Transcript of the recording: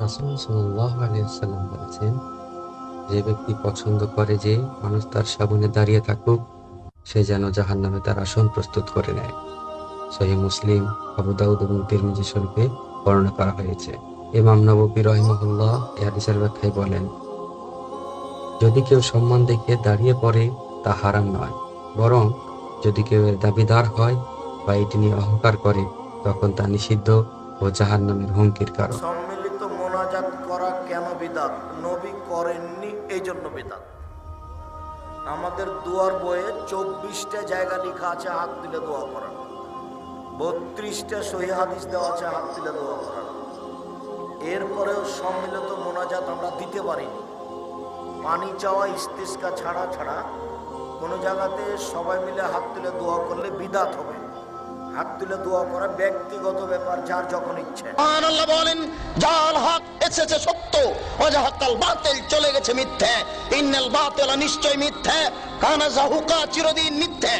রাসূল সাল্লাল্লাহু আলাইহি ওয়াসাল্লাম বলেছেন, যে ব্যক্তি পছন্দ করে যে মানুষ তার সামনে দাঁড়িয়ে থাকুক, সে যেন জাহান্নামে তার আসন প্রস্তুত করে নেয়। সহিহ মুসলিম, আবু দাউদ এবং তিরমিজি শরীফে বর্ণনা করা হয়েছে। ইমাম নববী রাহিমাহুল্লাহ এই হাদিসের ব্যাখ্যায় বলেন, যদি কেউ সম্মান দেখে দাঁড়িয়ে পড়ে তা হারাম নয়, বরং যদি কেউ এর দাবিদার হয় বা এটি নিয়ে অহংকার করে তখন তা নিষিদ্ধ ও জাহান্নামের হুমকির কারণ। সম্মিলিত মোনাজাত করা কেন বিদাত? নবী করেননি, এই জন্য বিদাত। আমাদের দুয়ার বইয়ে 24টা জায়গা লেখা আছে হাত তুলে দোয়া করা, 32টা সহিহ হাদিস দেওয়া আছে হাত তুলে দোয়া করা। এরপরেও সম্মিলিত মোনাজাত আমরা দিতে পারিনি। পানি চাওয়া ইস্তিসকা ছাড়া কোনো জায়গাতে সবাই মিলে হাত তুলে দোয়া করলে বিদাত হবে। হাত তুলে দোয়া করা ব্যক্তিগত ব্যাপার, যার যখন ইচ্ছে। আল্লাহ বলেন, জাল হক এসেছে সত্য, ওয়াজাহাকাল বাতিল চলে গেছে মিথ্যে। ইন্নাল বাতিলা নিশ্চয় মিথ্যে, কানা যাহুকা চিরদিন মিথ্যে।